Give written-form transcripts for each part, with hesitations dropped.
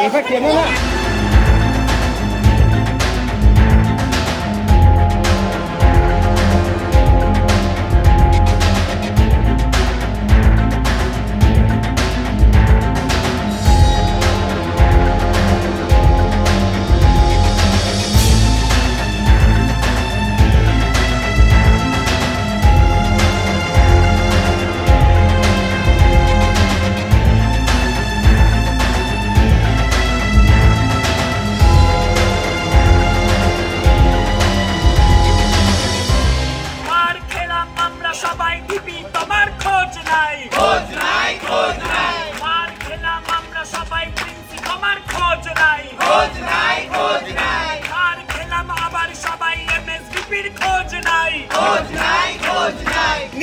এবার টেনে না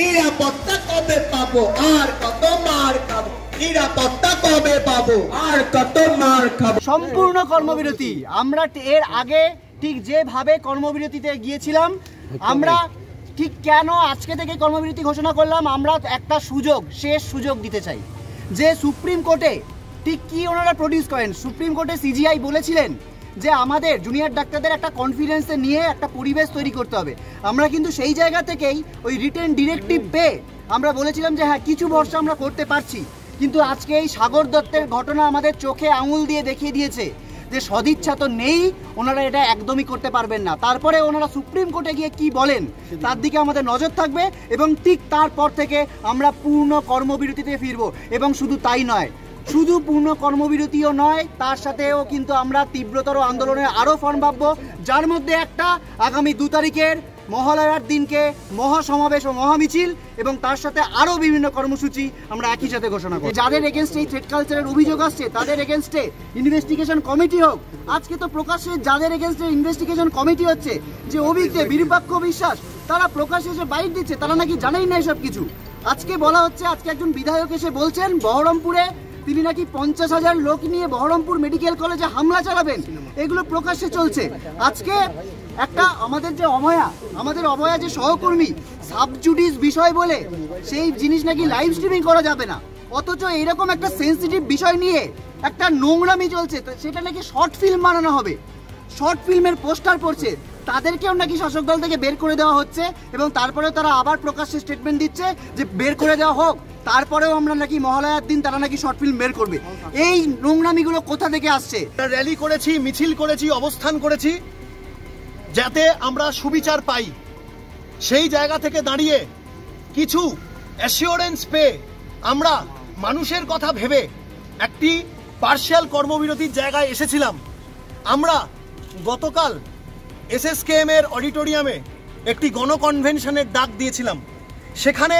নিরাপত্তা কবে পাবো আর কত মার খাবো, নিরাপত্তা কবে পাবো আর কত মার খাবো। সম্পূর্ণ কর্মবিরতি। আমরা এর আগে ঠিক যেভাবে কর্মবিরতিতে গিয়েছিলাম, আমরা ঠিক কেন আজকে থেকে কর্মবিরতি ঘোষণা করলাম, আমরা একটা সুযোগ, শেষ সুযোগ দিতে চাই যে সুপ্রিম কোর্টে ঠিক কি ওনারা প্রডিউস করেন। সুপ্রিম কোর্টে সিজিআই বলেছিলেন যে আমাদের জুনিয়র ডাক্তারদের একটা কনফিডেন্সে নিয়ে একটা পরিবেশ তৈরি করতে হবে। আমরা কিন্তু সেই জায়গা থেকেই ওই রিটেন ডিরেক্টিভ পেয়ে আমরা বলেছিলাম যে হ্যাঁ কিছু ভরসা আমরা করতে পারছি, কিন্তু আজকে এই সাগর দত্তের ঘটনা আমাদের চোখে আঙুল দিয়ে দেখিয়ে দিয়েছে যে সদিচ্ছা তো নেই, ওনারা এটা একদমই করতে পারবেন না। তারপরে ওনারা সুপ্রিম কোর্টে গিয়ে কি বলেন তার দিকে আমাদের নজর থাকবে এবং ঠিক তারপর থেকে আমরা পূর্ণ কর্মবিরতিতে ফিরবো। এবং শুধু তাই নয়, শুধু পূর্ণ কর্মবিরতিও নয়, তার সাথেও কিন্তু আমরা তীব্রতর আন্দোলনের আরও ফর্ম ভাববো, যার মধ্যে একটা আগামী 2 তারিখের মহালয়ার দিনকে মহাসমাবেশ ও মহামিছিল এবং তার সাথে আরও বিভিন্ন কর্মসূচি আমরা একই সাথে ঘোষণা করি। যাদের এগেনস্টে এই থ্রেড কালচারের অভিযোগ আসছে তাদের এগেনস্টে ইনভেস্টিগেশন কমিটি হোক। আজকে তো প্রকাশ্যে যাদের এগেনস্টে ইনভেস্টিগেশন কমিটি হচ্ছে, যে অভিজ্ঞ বিরূপাক্ষ বিশ্বাস, তারা প্রকাশ্যে এসে বাইট দিচ্ছে, তারা নাকি জানেই না এসব কিছু। আজকে বলা হচ্ছে, আজকে একজন বিধায়ক এসে বলছেন বহরমপুরে তিনি নাকি 50,000 লোক নিয়ে বহরমপুর মেডিকেল কলেজে হামলা চালাবেন। এগুলো প্রকাশ্যে চলছে। আজকে একটা আমাদের অভয়া যে সহকর্মী সাবজুডিস বিষয় বলে সেই জিনিস নাকি লাইভ স্ট্রিমিং করা যাবে না, অথচ এইরকম একটা সেন্সিটিভ বিষয় নিয়ে একটা নোংরামি চলছে, সেটা নাকি শর্ট ফিল্ম বানানো হবে। শর্ট ফিল্মের পোস্টার পড়ছে, তাদেরকেও নাকি শাসক দল থেকে বের করে দেওয়া হচ্ছে এবং তারপরেও তারা আবার প্রকাশ্যে স্টেটমেন্ট দিচ্ছে যে বের করে দেওয়া হোক, তারপরেও আমরা নাকি মহালয়ার দিন তারা নাকি শর্ট ফিল্ম বের করবে। এই নোংরামিগুলো কোথা থেকে আসছে? র্যালি করেছি, মিছিল করেছি, অবস্থান করেছি যাতে আমরা সুবিচার পাই। সেই জায়গা থেকে দাঁড়িয়ে কিছু অ্যাসিওরেন্স পেয়ে আমরা মানুষের কথা ভেবে একটি পার্শিয়াল কর্মবিরতির জায়গায় এসেছিলাম। আমরা গতকাল এসএসকেএম এর অডিটোরিয়ামে একটি গণকনভেনশনের ডাক দিয়েছিলাম। সেখানে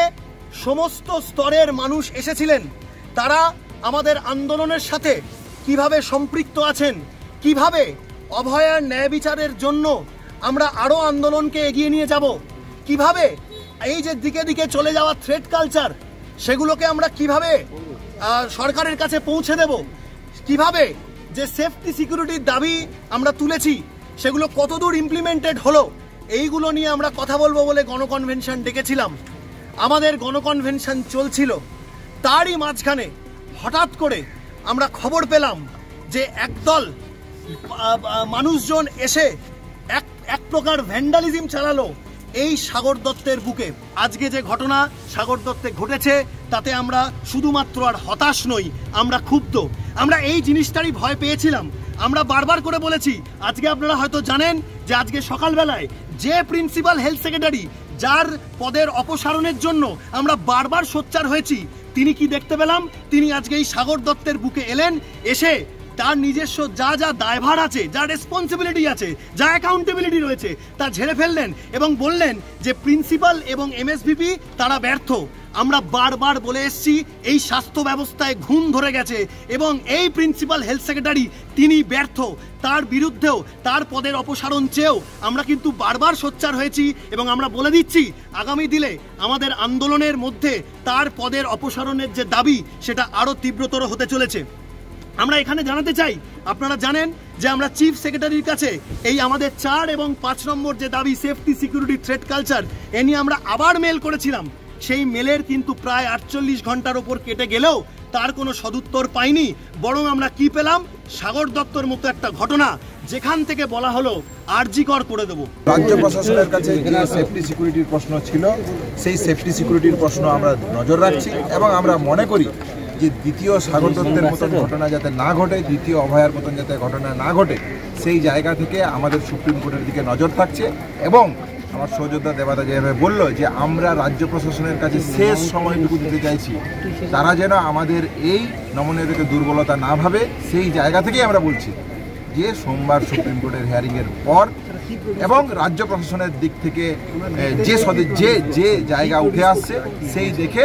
সমস্ত স্তরের মানুষ এসেছিলেন। তারা আমাদের আন্দোলনের সাথে কিভাবে সম্পৃক্ত আছেন, কিভাবে অভয়ার ন্যায় বিচারের জন্য আমরা আরও আন্দোলনকে এগিয়ে নিয়ে যাব, কিভাবে এই যে দিকে দিকে চলে যাওয়া থ্রেড কালচার সেগুলোকে আমরা কিভাবে সরকারের কাছে পৌঁছে দেব, কিভাবে যে সেফটি সিকিউরিটির দাবি আমরা তুলেছি সেগুলো কতদূর ইমপ্লিমেন্টেড হলো, এইগুলো নিয়ে আমরা কথা বলবো বলে গণকনভেনশন ডেকেছিলাম। আমাদের গণকনভেনশন চলছিল, তারই মাঝখানে হঠাৎ করে আমরা খবর পেলাম যে একদল মানুষজন এসে এক প্রকার ভ্যান্ডালিজম চালালো এই সাগর দত্তের বুকে। আজকে যে ঘটনা সাগর দত্তে ঘটেছে তাতে আমরা শুধুমাত্র আর হতাশ নই, আমরা ক্ষুব্ধ। আমরা এই জিনিসটারই ভয় পেয়েছিলাম। আমরা বারবার করে বলেছি, আজকে আপনারা হয়তো জানেন যে আজকে সকালবেলায় যে প্রিন্সিপাল হেলথ সেক্রেটারি যার পদের অপসারণের জন্য আমরা বারবার সোচ্চার হয়েছি, তিনি কি দেখতে পেলাম, তিনি আজকে এই সাগর দত্তের বুকে এলেন, এসে তার নিজস্ব যা যা দায়ভার আছে, যা রেসপন্সিবিলিটি আছে, যা অ্যাকাউন্টেবিলিটি রয়েছে তা ঝেড়ে ফেললেন এবং বললেন যে প্রিন্সিপাল এবং এমএসভিপি তারা ব্যর্থ। আমরা বারবার বলে এসেছি এই স্বাস্থ্য ব্যবস্থায় ঘুম ধরে গেছে এবং এই প্রিন্সিপাল হেলথ সেক্রেটারি তিনি ব্যর্থ, তার বিরুদ্ধেও তার পদের অপসারণ চেয়েও আমরা কিন্তু বারবার সোচ্চার হয়েছি এবং আমরা বলে দিচ্ছি আগামী দিনে আমাদের আন্দোলনের মধ্যে তার পদের অপসারণের যে দাবি সেটা আরও তীব্রতর হতে চলেছে। আমরা এখানে জানাতে চাই, আপনারা জানেন যে আমরা চিফ সেক্রেটারির কাছে এই আমাদের 4 এবং 5 নম্বর যে দাবি সেফটি সিকিউরিটি থ্রেড কালচার, এ নিয়ে আমরা আবার মেল করেছিলাম। সেই মেলের কিন্তু প্রায় 48 ঘন্টার ওপর কেটে গেলেও তার কোনো সদুত্তর পাইনি, বরং আমরা কি পেলাম, সাগর দত্তর মতো একটা ঘটনা যেখান থেকে বলা হলো আরজি কর করে দেবো। রাজ্য প্রশাসনের কাছে যে সেফটি সিকিউরিটির প্রশ্ন ছিল সেই সেফটি সিকিউরিটির প্রশ্ন আমরা নজর রাখছি এবং আমরা মনে করি যে দ্বিতীয় সাগর দত্তের মতন ঘটনা যাতে না ঘটে, দ্বিতীয় অভয়ার মতন যাতে ঘটনা না ঘটে, সেই জায়গা থেকে আমাদের সুপ্রিম কোর্টের দিকে নজর থাকছে। এবং আমার সহযোদ্ধা দেবাদা যেভাবে বলল যে আমরা রাজ্য প্রশাসনের কাছে শেষ সময়টুকু দিতে চাইছি, তারা যেন আমাদের এই নমনীয়তাকে দুর্বলতা না ভাবে, সেই জায়গা থেকেই আমরা বলছি যে সোমবার সুপ্রিম কোর্টের হিয়ারিংয়ের পর এবং রাজ্য প্রশাসনের দিক থেকে যে জায়গা উঠে আসছে সেই দেখে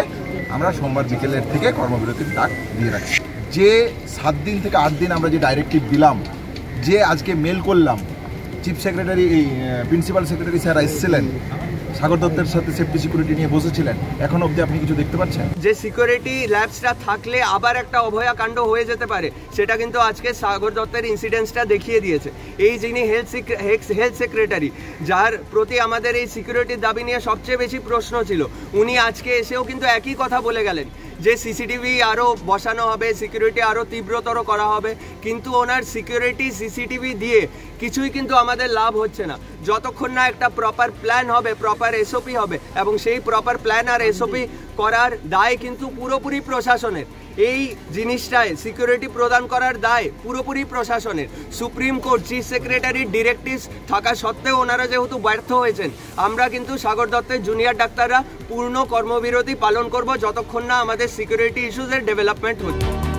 আমরা সোমবার বিকেলের থেকে কর্মবিরতির ডাক দিয়ে রাখছি। যে 7 দিন থেকে 8 দিন আমরা যে ডাইরেক্টিভ দিলাম, যে আজকে মেল করলাম, chief secretary principal secretary sir এসেছিলেন, সাগর দত্তের সাথে সেফটি সিকিউরিটি নিয়ে বসেছিলেন, এখন অবধি আপনি কিছু দেখতে পাচ্ছেন? যে সিকিউরিটি ল্যাবসটা থাকলে আবার একটা অভয়াকাণ্ড হয়ে যেতে পারে, সেটা কিন্তু আজকে সাগর দত্তের ইনসিডেন্টসটা দেখিয়ে দিয়েছে। এই যিনি হেলথ সেক্রেটারি, যার প্রতি আমাদের এই সিকিউরিটির দাবি নিয়ে সবচেয়ে বেশি প্রশ্ন ছিল, উনি আজকে এসেও কিন্তু একই কথা বলে গেলেন যে সিসিটিভি আরও বসানো হবে, সিকিউরিটি আরও তীব্রতর করা হবে, কিন্তু ওনার সিকিউরিটি সিসিটিভি দিয়ে কিছুই কিন্তু আমাদের লাভ হচ্ছে না যতক্ষণ না একটা প্রপার প্ল্যান হবে, প্রপার এসওপি হবে, এবং সেই প্রপার প্ল্যান আর এসওপি করার দায় কিন্তু পুরোপুরি প্রশাসনের। এই জিনিসটায় সিকিউরিটি প্রদান করার দায় পুরোপুরি প্রশাসনের। সুপ্রিম কোর্ট চিফ সেক্রেটারির ডিরেক্টিভস থাকা সত্ত্বেও ওনারা যেহেতু ব্যর্থ হয়েছেন, আমরা কিন্তু সাগর দত্তের জুনিয়র ডাক্তাররা পূর্ণ কর্মবিরতি পালন করব যতক্ষণ না আমাদের সিকিউরিটি ইস্যুসের ডেভেলপমেন্ট হচ্ছে।